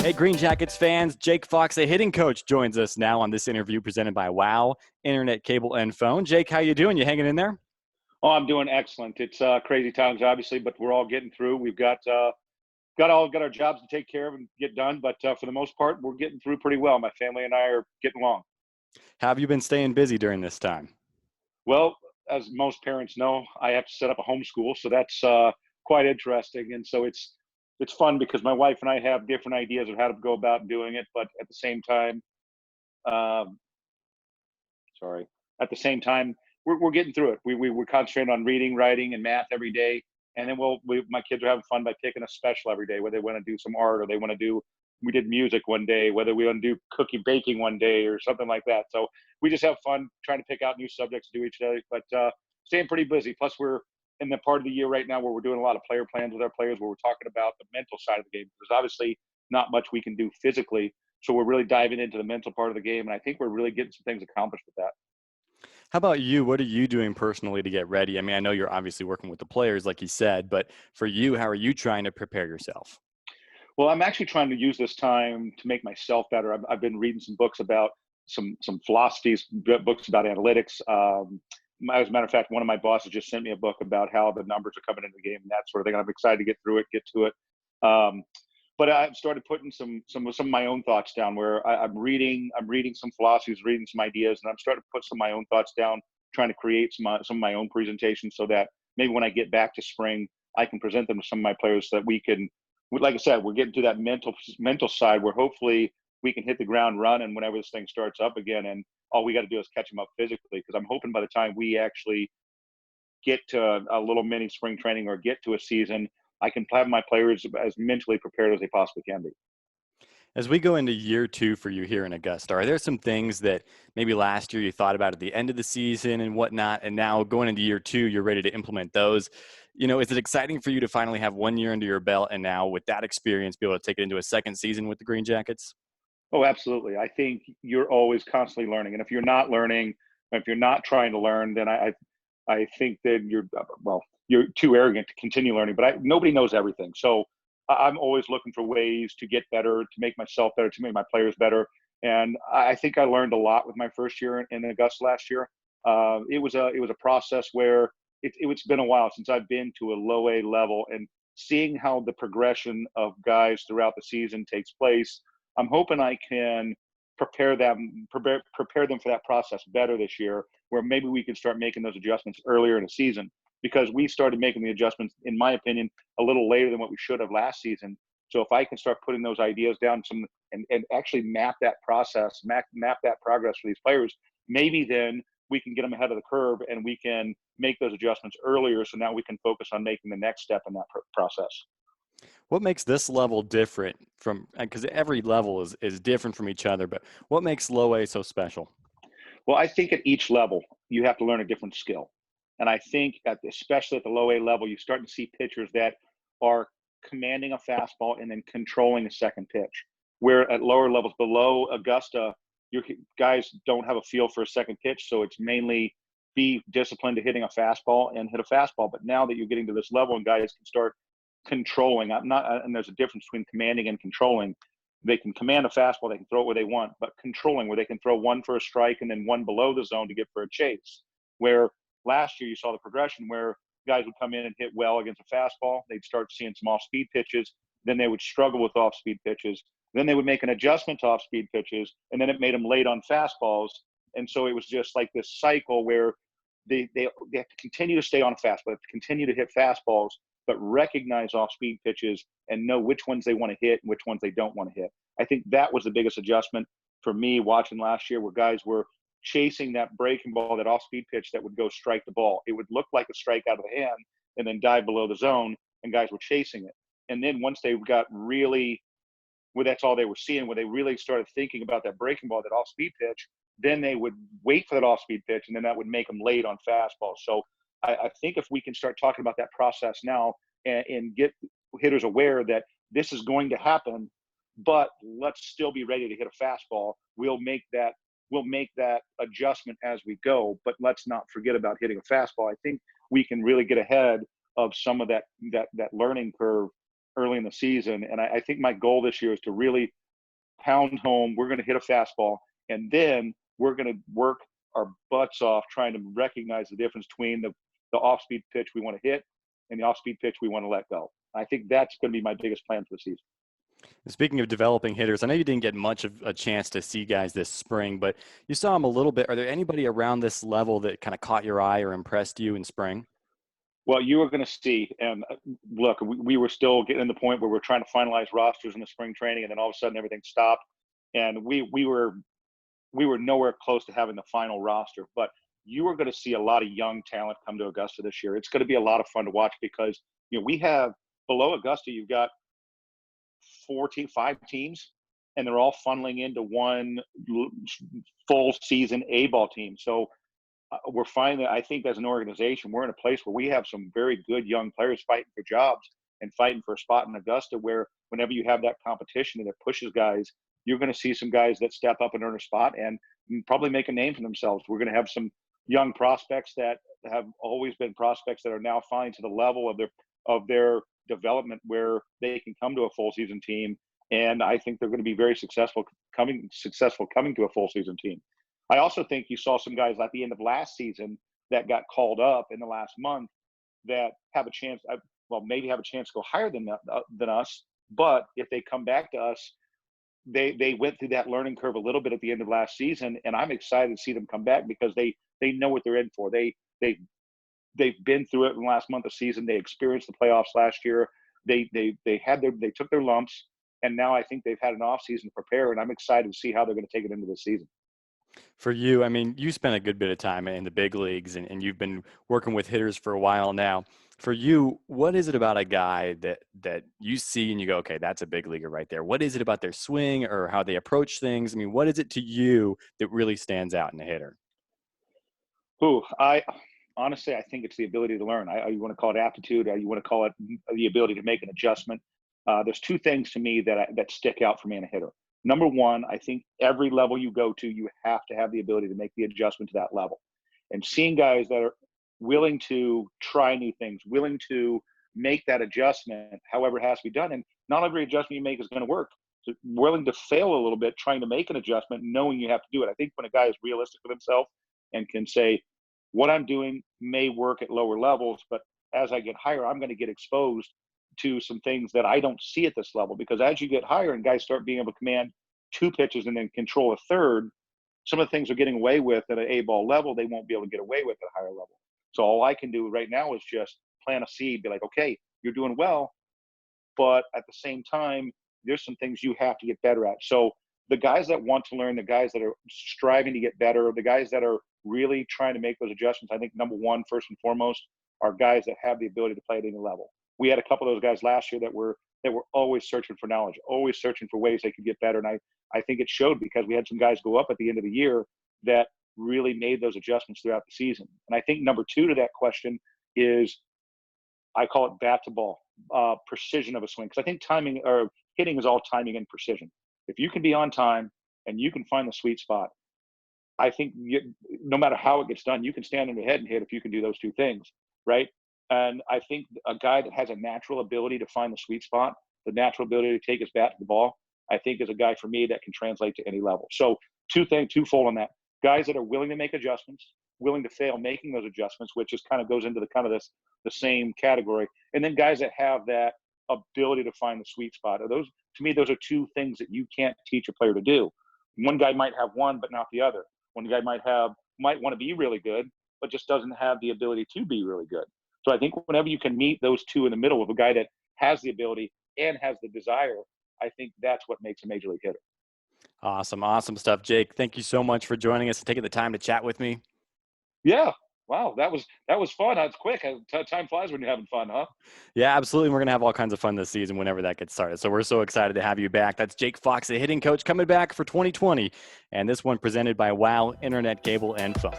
Hey, Green Jackets fans, Jake Fox, a hitting coach, joins us now on this interview presented by WOW, Internet, Cable, and Phone. Jake, how you doing? You hanging in there? Oh, I'm doing excellent. It's crazy times, obviously, but we're all getting through. We've got our jobs to take care of and get done, but for the most part, we're getting through pretty well. My family and I are getting along. How have you been staying busy during this time? Well, as most parents know, I have to set up a homeschool, so that's quite interesting. And so it's fun because my wife and I have different ideas of how to go about doing it, but at the same time, um, sorry, at the same time, we're getting through it. We're concentrating on reading, writing, and math every day, and then my kids are having fun by picking a special every day, whether they want to do some art or they want to do. We did music one day, whether we want to do cookie baking one day or something like that. So we just have fun trying to pick out new subjects to do each day, but staying pretty busy. Plus, we're in the part of the year right now where we're doing a lot of player plans with our players, where we're talking about the mental side of the game. There's obviously not much we can do physically, so we're really diving into the mental part of the game, and I think we're really getting some things accomplished with that. How about you? What are you doing personally to get ready? I mean, I know you're obviously working with the players, like you said, but for you, how are you trying to prepare yourself? Well, I'm actually trying to use this time to make myself better. I've been reading some books about some philosophies, books about analytics. As a matter of fact, one of my bosses just sent me a book about how the numbers are coming into the game and that sort of thing. I'm excited to get through it, get to it. Um, but I've started putting some of my own thoughts down. Where I'm reading some philosophies, reading some ideas, and I'm starting to put some of my own thoughts down, trying to create some of my own presentations so that maybe when I get back to spring, I can present them to some of my players so that we can, like I said, we're getting to that mental side where hopefully we can hit the ground running whenever this thing starts up again, and all we got to do is catch them up physically. Because I'm hoping by the time we actually get to a little mini spring training or get to a season, I can have my players as mentally prepared as they possibly can be. As we go into year two for you here in Augusta, are there some things that maybe last year you thought about at the end of the season and whatnot, and now going into year two, you're ready to implement those? You know, is it exciting for you to finally have 1 year under your belt and now with that experience be able to take it into a second season with the Green Jackets? Oh, absolutely. I think you're always constantly learning, and if you're not learning, if you're not trying to learn, then I think that you're too arrogant to continue learning. But nobody knows everything, so I'm always looking for ways to get better, to make myself better, to make my players better. And I think I learned a lot with my first year in Augusta last year. It was a process where it's been a while since I've been to a low A level, and seeing how the progression of guys throughout the season takes place. I'm hoping I can prepare them for that process better this year, where maybe we can start making those adjustments earlier in the season, because we started making the adjustments, in my opinion, a little later than what we should have last season. So if I can start putting those ideas down and actually map that process, map that progress for these players, maybe then we can get them ahead of the curve and we can make those adjustments earlier. So now we can focus on making the next step in that process. What makes this level different from, because every level is different from each other, but what makes low A so special? Well, I think at each level, you have to learn a different skill. And I think especially at the low A level, you start to see pitchers that are commanding a fastball and then controlling a second pitch. Where at lower levels below Augusta, your guys don't have a feel for a second pitch. So it's mainly be disciplined to hitting a fastball and hit a fastball. But now that you're getting to this level and guys can start controlling, I'm not, and there's a difference between commanding and controlling. They can command a fastball, they can throw it where they want, but controlling, where they can throw one for a strike and then one below the zone to get for a chase. Where last year you saw the progression where guys would come in and hit well against a fastball, they'd start seeing some off-speed pitches, then they would struggle with off-speed pitches, then they would make an adjustment to off-speed pitches, and then it made them late on fastballs. And so it was just like this cycle where they have to continue to stay on fastball, they have to continue to hit fastballs, but recognize off-speed pitches and know which ones they want to hit and which ones they don't want to hit. I think that was the biggest adjustment for me watching last year, where guys were chasing that breaking ball, that off-speed pitch that would go strike the ball. It would look like a strike out of the hand and then dive below the zone, and guys were chasing it. And then once they got really, where that's all they were seeing, where they really started thinking about that breaking ball, that off-speed pitch, then they would wait for that off-speed pitch, and then that would make them late on fastballs. So I think if we can start talking about that process now, and get hitters aware that this is going to happen, but let's still be ready to hit a fastball. We'll make that adjustment as we go, but let's not forget about hitting a fastball. I think we can really get ahead of some of that learning curve early in the season. And I think my goal this year is to really pound home. We're going to hit a fastball, and then we're going to work our butts off trying to recognize the difference between the off-speed pitch we want to hit and the off-speed pitch we want to let go. I think that's going to be my biggest plan for the season. Speaking of developing hitters, I know you didn't get much of a chance to see guys this spring, but you saw them a little bit. Are there anybody around this level that kind of caught your eye or impressed you in spring? Well, you are going to see, and look, we were still getting to the point where we're trying to finalize rosters in the spring training, and then all of a sudden everything stopped, and we were nowhere close to having the final roster. But you are going to see a lot of young talent come to Augusta this year. It's going to be a lot of fun to watch because we have below Augusta, you've got 5 teams, and they're all funneling into one full season A-ball team. So we're finding that I think as an organization, we're in a place where we have some very good young players fighting for jobs and fighting for a spot in Augusta, where whenever you have that competition and it pushes guys, you're going to see some guys that step up and earn a spot and probably make a name for themselves. We're going to have some young prospects that have always been prospects that are now finally to the level of their development where they can come to a full season team. And I think they're going to be very successful coming to a full season team. I also think you saw some guys at the end of last season that got called up in the last month that have a chance, maybe have a chance to go higher than us. But if they come back to us, they went through that learning curve a little bit at the end of last season, and I'm excited to see them come back because they know what they're in for. They've been through it in the last month of season. They experienced the playoffs last year. They took their lumps, and now I think they've had an off season to prepare, and I'm excited to see how they're going to take it into the season. For you, I mean, you spent a good bit of time in the big leagues and you've been working with hitters for a while now. For you, what is it about a guy that you see and you go, okay, that's a big leaguer right there? What is it about their swing or how they approach things? I mean, what is it to you that really stands out in a hitter? I honestly, I think it's the ability to learn. You want to call it aptitude, you want to call it the ability to make an adjustment. There's two things to me that stick out for me in a hitter. Number one, I think every level you go to, you have to have the ability to make the adjustment to that level. And seeing guys that are willing to try new things, willing to make that adjustment, however it has to be done. And not every adjustment you make is going to work. So willing to fail a little bit, trying to make an adjustment, knowing you have to do it. I think when a guy is realistic with himself and can say, what I'm doing may work at lower levels, but as I get higher, I'm going to get exposed to some things that I don't see at this level. Because as you get higher and guys start being able to command 2 pitches and then control a third, some of the things they're getting away with at an A-ball level, they won't be able to get away with at a higher level. So all I can do right now is just plant a seed, be like, okay, you're doing well, but at the same time, there's some things you have to get better at. So the guys that want to learn, the guys that are striving to get better, the guys that are really trying to make those adjustments, I think number one, first and foremost, are guys that have the ability to play at any level. We had a couple of those guys last year that were always searching for knowledge, always searching for ways they could get better. And I think it showed because we had some guys go up at the end of the year that really made those adjustments throughout the season. And I think number two to that question is, I call it bat to ball, precision of a swing. Because I think timing or hitting is all timing and precision. If you can be on time and you can find the sweet spot, I think no matter how it gets done, you can stand on your head and hit if you can do those two things, right? And I think a guy that has a natural ability to find the sweet spot, the natural ability to take his bat to the ball, I think is a guy for me that can translate to any level. So twofold on that. Guys that are willing to make adjustments, willing to fail making those adjustments, which just kind of goes into the same category. And then guys that have that ability to find the sweet spot. Those are two things that you can't teach a player to do. One guy might have one, but not the other. One guy might want to be really good, but just doesn't have the ability to be really good. So I think whenever you can meet those two in the middle of a guy that has the ability and has the desire, I think that's what makes a major league hitter. Awesome. Awesome stuff, Jake. Thank you so much for joining us and taking the time to chat with me. Yeah. Wow. That was fun. That's quick. Time flies when you're having fun, huh? Yeah, absolutely. We're going to have all kinds of fun this season whenever that gets started. So we're so excited to have you back. That's Jake Fox, the hitting coach, coming back for 2020. And this one presented by WOW Internet Cable and Phone.